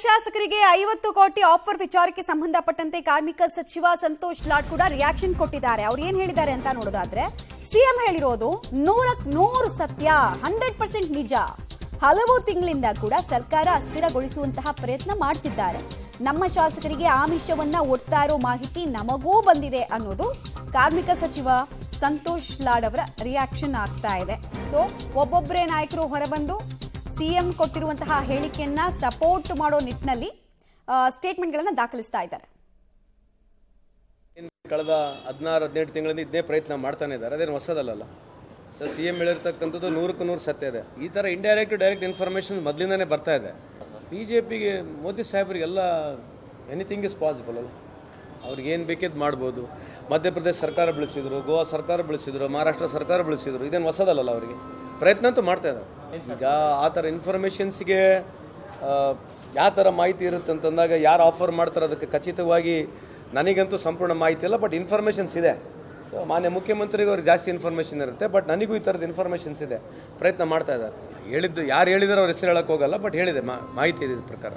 ಶಾಸಕರಿಗೆ 50 ಕೋಟಿ ಆಫರ್ ವಿಚಾರಕ್ಕೆ ಸಂಬಂಧಪಟ್ಟಂತೆ ಕಾರ್ಮಿಕ ಸಚಿವ ಸಂತೋಷ್ ಲಾಡ್ ಕೂಡ ರಿಯಾಕ್ಷನ್ ಕೊಟ್ಟಿದ್ದಾರೆ. ಅವರು ಏನ್ ಹೇಳಿದ್ದಾರೆ ಅಂತ ನೋಡೋದಾದ್ರೆ, ಸಿಎಂ ಹೇಳಿರೋದು 100% ಸತ್ಯ, 100% ನಿಜ. ಹಲವು ತಿಂಗಳಿಂದ ಕೂಡ ಸರ್ಕಾರ ಅಸ್ಥಿರಗೊಳಿಸುವಂತಹ ಪ್ರಯತ್ನ ಮಾಡ್ತಿದ್ದಾರೆ. ನಮ್ಮ ಶಾಸಕರಿಗೆ ಆಮಿಷವನ್ನ ಒಡ್ತಾ ಇರೋ ಮಾಹಿತಿ ನಮಗೂ ಬಂದಿದೆ ಅನ್ನೋದು ಕಾರ್ಮಿಕ ಸಚಿವ ಸಂತೋಷ್ ಲಾಡ್ ಅವರ ರಿಯಾಕ್ಷನ್ ಆಗ್ತಾ ಇದೆ. ಸೊ ಒಬ್ಬೊಬ್ಬರೇ ನಾಯಕರು ಹೊರಬಂದು ಸಿಎಂ ಕೊಟ್ಟಿರುವಂತಹ ಹೇಳಿಕೆಯನ್ನ ಸಪೋರ್ಟ್ ಮಾಡೋ ನಿಟ್ಟಿನಲ್ಲಿ ಸ್ಟೇಟ್ಮೆಂಟ್ಗಳನ್ನು ದಾಖಲಿಸ್ತಾ ಇದ್ದಾರೆ. ಕಳೆದ 16-17 ತಿಂಗಳಿಂದ ಇದೇ ಪ್ರಯತ್ನ ಮಾಡ್ತಾನೆ ಇದ್ದಾರೆ. ಅದೇನು ಹೊಸದಲ್ಲ ಸರ್. ಸಿಎಂ ಹೇಳಿರ್ತಕ್ಕಂಥದ್ದು 100% ಸತ್ಯ ಇದೆ. ಈ ಥರ ಇಂಡೈರೆಕ್ಟ್ ಡೈರೆಕ್ಟ್ ಇನ್ಫಾರ್ಮೇಷನ್ ಮೊದಲಿಂದನೇ ಬರ್ತಾ ಇದೆ. ಬಿಜೆಪಿಗೆ ಮೋದಿ ಸಾಹೇಬರಿಗೆಲ್ಲ ಎನಿಥಿಂಗ್ ಇಸ್ ಪಾಸಿಬಲ್ ಅಲ್ಲ. ಅವ್ರಿಗೆ ಏನು ಬೇಕಿದ್ದು ಮಾಡ್ಬೋದು. ಮಧ್ಯಪ್ರದೇಶ ಸರ್ಕಾರ ಬೆಳೆಸಿದ್ರು, ಗೋವಾ ಸರ್ಕಾರ ಬೆಳೆಸಿದ್ರು, ಮಹಾರಾಷ್ಟ್ರ ಸರ್ಕಾರ ಬೆಳೆಸಿದ್ರು. ಇದೇನು ಹೊಸದಲ್ಲ ಅವರಿಗೆ. ಪ್ರಯತ್ನ ಅಂತೂ ಮಾಡ್ತಾ ಇದ್ದಾರೆ. ಈಗ ಆ ಥರ ಇನ್ಫಾರ್ಮೇಷನ್ಸ್ಗೆ ಯಾವ ಥರ ಮಾಹಿತಿ ಇರುತ್ತೆ ಅಂತಂದಾಗ ಯಾರು ಆಫರ್ ಮಾಡ್ತಾರೆ ಅದಕ್ಕೆ ಖಚಿತವಾಗಿ ನನಗಂತೂ ಸಂಪೂರ್ಣ ಮಾಹಿತಿ ಇಲ್ಲ. ಬಟ್ ಇನ್ಫಾರ್ಮೇಷನ್ಸ್ ಇದೆ. ಸೊ ಮಾನ್ಯ ಮುಖ್ಯಮಂತ್ರಿಗೂ ಅವ್ರಿಗೆ ಜಾಸ್ತಿ ಇನ್ಫಾರ್ಮೇಷನ್ ಇರುತ್ತೆ. ಬಟ್ ನನಗೂ ಈ ಥರದ ಇನ್ಫಾರ್ಮೇಷನ್ಸ್ ಇದೆ. ಪ್ರಯತ್ನ ಮಾಡ್ತಾ ಇದ್ದಾರೆ. ಹೇಳಿದ್ದು ಯಾರು ಹೇಳಿದಾರೆ ಅವ್ರ ಹೆಸರು ಹೇಳಕ್ಕೆ ಹೋಗಲ್ಲ. ಬಟ್ ಹೇಳಿದೆ ಮಾಹಿತಿ ಇದೆ ಪ್ರಕಾರ.